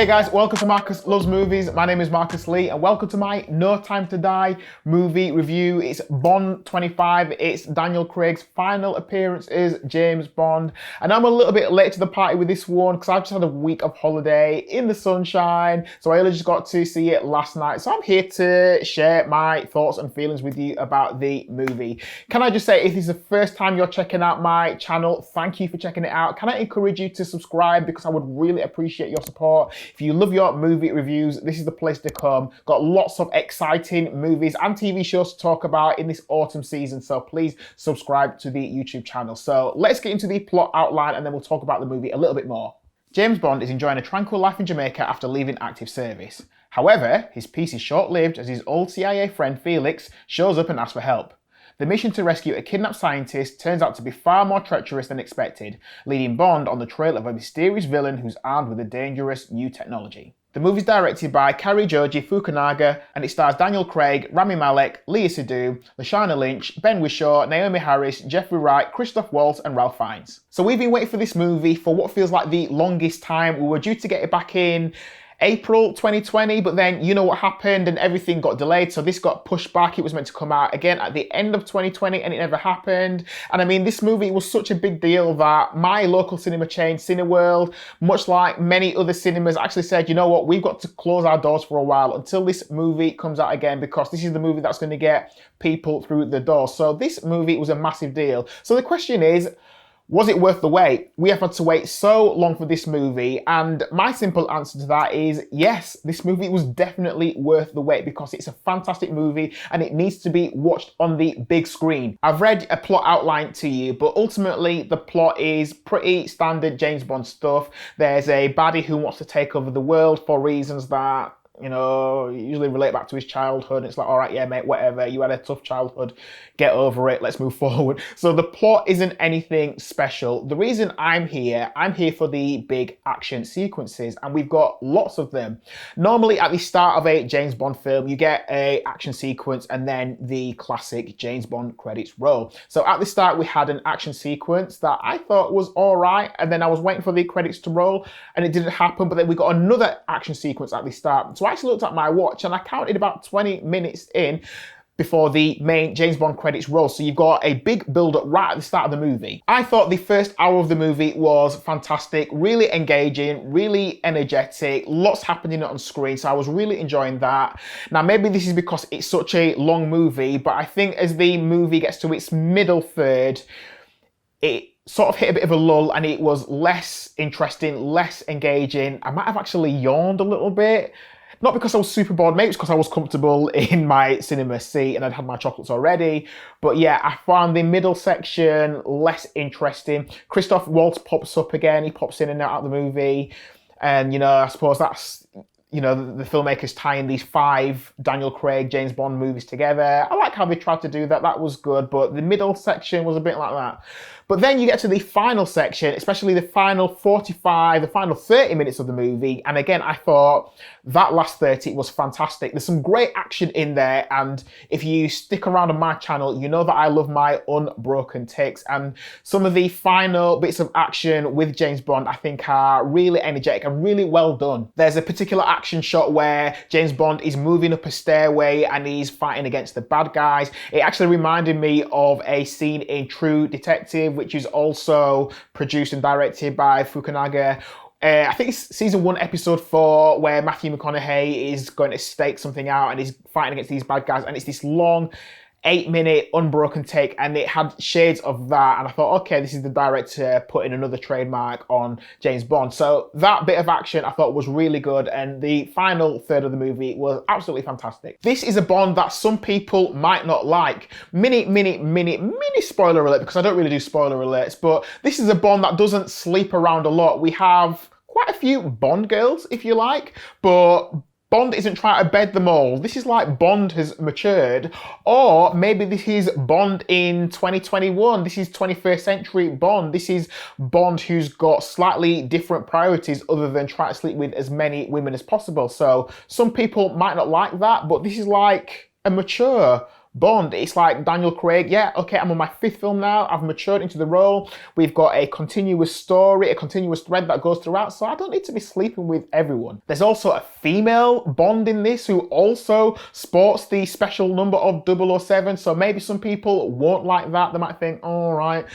Hey guys, welcome to Marcus Loves Movies. My name is Marcus Lee and welcome to my No Time to Die movie review. It's Bond 25. It's Daniel Craig's final appearance as James Bond. And I'm a little bit late to the party with this one because I've just had a week of holiday in the sunshine. So I only just got to see it last night. So I'm here to share my thoughts and feelings with you about the movie. Can I just say, if this is the first time you're checking out my channel, thank you for checking it out. Can I encourage you to subscribe because I would really appreciate your support. If you love your movie reviews, this is the place to come. Got lots of exciting movies and TV shows to talk about in this autumn season, so please subscribe to the YouTube channel. So let's get into the plot outline and then we'll talk about the movie a little bit more. James Bond is enjoying a tranquil life in Jamaica after leaving active service. However, his peace is short-lived as his old CIA friend Felix shows up and asks for help. The mission to rescue a kidnapped scientist turns out to be far more treacherous than expected, leading Bond on the trail of a mysterious villain who's armed with a dangerous new technology. The movie is directed by Cary Joji Fukunaga and it stars Daniel Craig, Rami Malek, Léa Seydoux, Lashana Lynch, Whishaw, Naomie Harris, Wright, Christoph, Waltz and Ralph Fiennes. So we've been waiting for this movie for what feels like the longest time. We were due to get it back in April 2020, but then you know what happened and everything got delayed, so this got pushed back. It was meant to come out again at the end of 2020 and it never happened. And I mean, this movie was such a big deal that my local cinema chain, Cineworld, much like many other cinemas, actually said, you know what, we've got to close our doors for a while until this movie comes out again, because this is the movie that's going to get people through the door. So this movie was a massive deal. So the question is, was it worth the wait? We have had to wait so long for this movie, and my simple answer to that is yes, this movie was definitely worth the wait because it's a fantastic movie and it needs to be watched on the big screen. I've read a plot outline to you, but ultimately the plot is pretty standard James Bond stuff. There's a baddie who wants to take over the world for reasons that, you know, usually relate back to his childhood. It's like, all right, yeah, mate, whatever. You had a tough childhood. Get over it. Let's move forward. So the plot isn't anything special. The reason I'm here for the big action sequences, and we've got lots of them. Normally at the start of a James Bond film, you get a action sequence and then the classic James Bond credits roll. So at the start, we had an action sequence that I thought was all right, and then I was waiting for the credits to roll and it didn't happen, but then we got another action sequence at the start. So I actually looked at my watch and I counted about 20 minutes in before the main James Bond credits roll. So you've got a big build-up right at the start of the movie. I thought the first hour of the movie was fantastic, really engaging, really energetic, lots happening on screen, so I was really enjoying that. Now maybe this is because it's such a long movie, but I think as the movie gets to its middle third, it sort of hit a bit of a lull and it was less interesting, less engaging. I might have actually yawned a little bit. Not because I was super bored, maybe it's because I was comfortable in my cinema seat and I'd had my chocolates already. But yeah, I found the middle section less interesting. Christoph Waltz pops up again. He pops in and out of the movie. And, you know, I suppose that's, you know, the filmmakers tying these 5 Daniel Craig James Bond movies together. I like how they tried to do that. That was good. But the middle section was a bit like that. But then you get to the final section, especially the final 45, the final 30 minutes of the movie. And again, I thought that last 30 was fantastic. There's some great action in there. And if you stick around on my channel, you know that I love my unbroken takes. And some of the final bits of action with James Bond, I think, are really energetic and really well done. There's a particular action shot where James Bond is moving up a stairway and he's fighting against the bad guys. It actually reminded me of a scene in True Detective, which is also produced and directed by Fukunaga. I think it's season 1, episode 4, where Matthew McConaughey is going to stake something out and he's fighting against these bad guys, and it's this long 8-minute unbroken take, and it had shades of that. And I thought, okay, this is the director putting another trademark on James Bond. So that bit of action I thought was really good, and the final third of the movie was absolutely fantastic. This is a Bond that some people might not like. Mini spoiler alert, because I don't really do spoiler alerts, but this is a Bond that doesn't sleep around a lot. We have quite a few Bond girls, if you like, but Bond isn't trying to bed them all. This is like Bond has matured, or maybe this is Bond in 2021. This is 21st century Bond. This is Bond who's got slightly different priorities other than trying to sleep with as many women as possible. So some people might not like that, but this is like a mature Bond. It's like Daniel Craig, yeah, okay, I'm on my 5th film now, I've matured into the role, we've got a continuous story, a continuous thread that goes throughout, so I don't need to be sleeping with everyone. There's also a female Bond in this who also sports the special number of 007, so maybe some people won't like that. They might think, all right,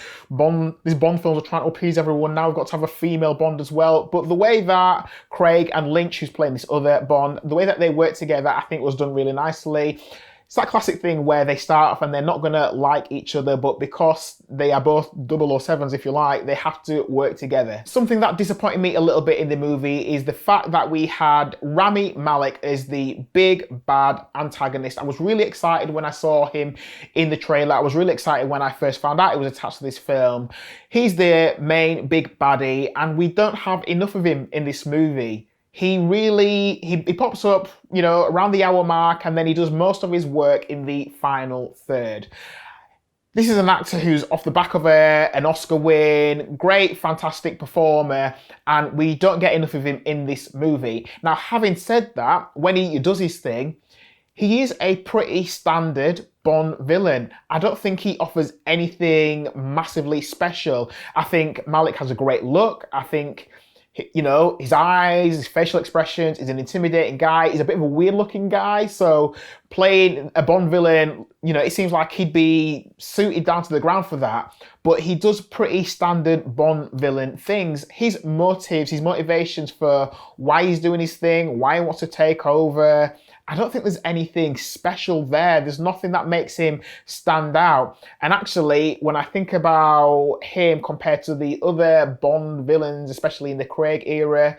these Bond films are trying to appease everyone, now we've got to have a female Bond as well. But the way that Craig and Lynch, who's playing this other Bond, the way that they work together, I think was done really nicely. It's that classic thing where they start off and they're not gonna like each other, but because they are both 007s, if you like, they have to work together. Something that disappointed me a little bit in the movie is the fact that we had Rami Malek as the big bad antagonist. I was really excited when I saw him in the trailer. I was really excited when I first found out it was attached to this film. He's the main big baddie, and we don't have enough of him in this movie. He really, he pops up, you know, around the hour mark, and then he does most of his work in the final third. This is an actor who's off the back of an Oscar win, great, fantastic performer, and we don't get enough of him in this movie. Now, having said that, when he does his thing, he is a pretty standard Bond villain. I don't think he offers anything massively special. I think Malek has a great look. I think, you know, his eyes, his facial expressions, he's an intimidating guy. He's a bit of a weird looking guy. So playing a Bond villain, you know, it seems like he'd be suited down to the ground for that. But he does pretty standard Bond villain things. His motives, his motivations for why he's doing his thing, why he wants to take over, I don't think there's anything special there. There's nothing that makes him stand out. And actually, when I think about him compared to the other Bond villains, especially in the Craig era,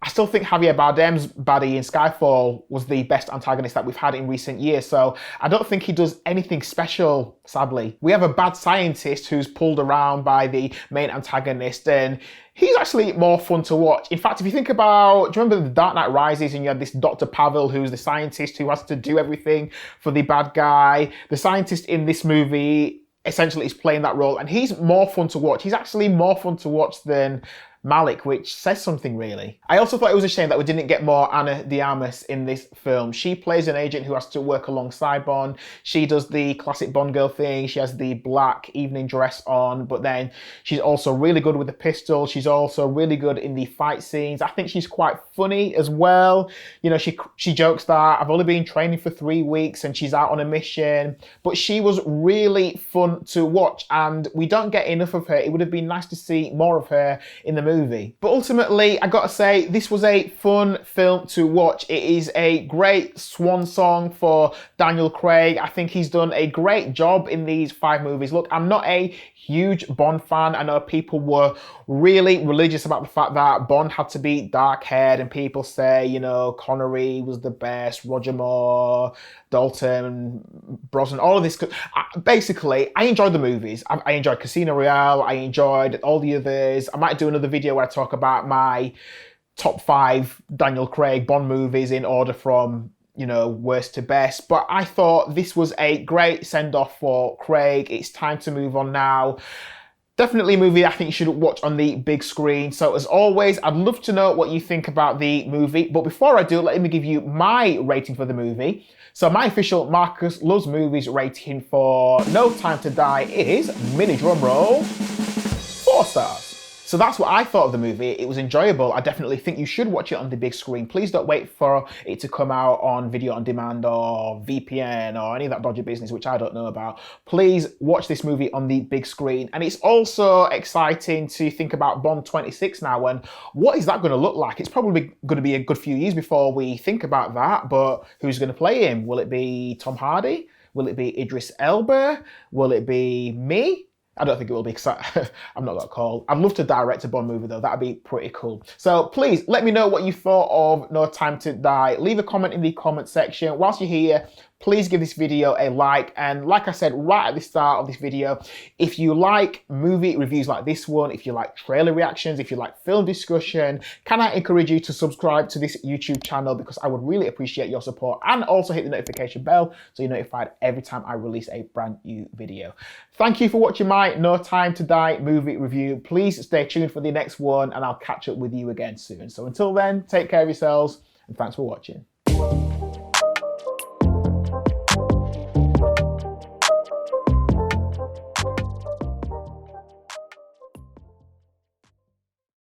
I still think Javier Bardem's baddie in Skyfall was the best antagonist that we've had in recent years. So I don't think he does anything special, sadly. We have a bad scientist who's pulled around by the main antagonist, and he's actually more fun to watch. In fact, if you think about, do you remember The Dark Knight Rises, and you had this Dr. Pavel who's the scientist who has to do everything for the bad guy? The scientist in this movie essentially is playing that role, and he's more fun to watch. He's actually more fun to watch than Malek, which says something really. I also thought it was a shame that we didn't get more Ana de Armas in this film. She plays an agent who has to work alongside Bond. She does the classic Bond girl thing. She has the black evening dress on, but then she's also really good with the pistol. She's also really good in the fight scenes. I think she's quite funny as well. You know, she jokes that I've only been training for 3 weeks and she's out on a mission, but she was really fun to watch, and we don't get enough of her. It would have been nice to see more of her in the movie. But ultimately, I gotta say, this was a fun film to watch. It is a great swan song for Daniel Craig. I think he's done a great job in these 5 movies. Look, I'm not a huge Bond fan. I know people were really religious about the fact that Bond had to be dark-haired, and people say, you know, Connery was the best, Roger Moore, Dalton, Brosnan, all of this. Basically, I enjoyed the movies. I enjoyed Casino Royale. I enjoyed all the others. I might do another video where I talk about my top 5 Daniel Craig Bond movies in order from, you know, worst to best. But I thought this was a great send-off for Craig. It's time to move on now. Definitely a movie I think you should watch on the big screen. So as always, I'd love to know what you think about the movie. But before I do, let me give you my rating for the movie. So my official Marcus Loves Movies rating for No Time to Die is, mini drum roll, 4 stars. So that's what I thought of the movie. It was enjoyable. I definitely think you should watch it on the big screen. Please don't wait for it to come out on video on demand or VPN or any of that dodgy business, which I don't know about. Please watch this movie on the big screen. And it's also exciting to think about Bond 26 now, and what is that going to look like? It's probably going to be a good few years before we think about that, but who's going to play him? Will it be Tom Hardy? Will it be Idris Elba? Will it be me? I don't think it will be, because I'm not that cool. I'd love to direct a Bond movie though. That'd be pretty cool. So please let me know what you thought of No Time to Die. Leave a comment in the comment section. Whilst you're here, please give this video a like. And like I said right at the start of this video, if you like movie reviews like this one, if you like trailer reactions, if you like film discussion, can I encourage you to subscribe to this YouTube channel, because I would really appreciate your support, and also hit the notification bell so you're notified every time I release a brand new video. Thank you for watching my No Time to Die movie review. Please stay tuned for the next one, and I'll catch up with you again soon. So until then, take care of yourselves, and thanks for watching.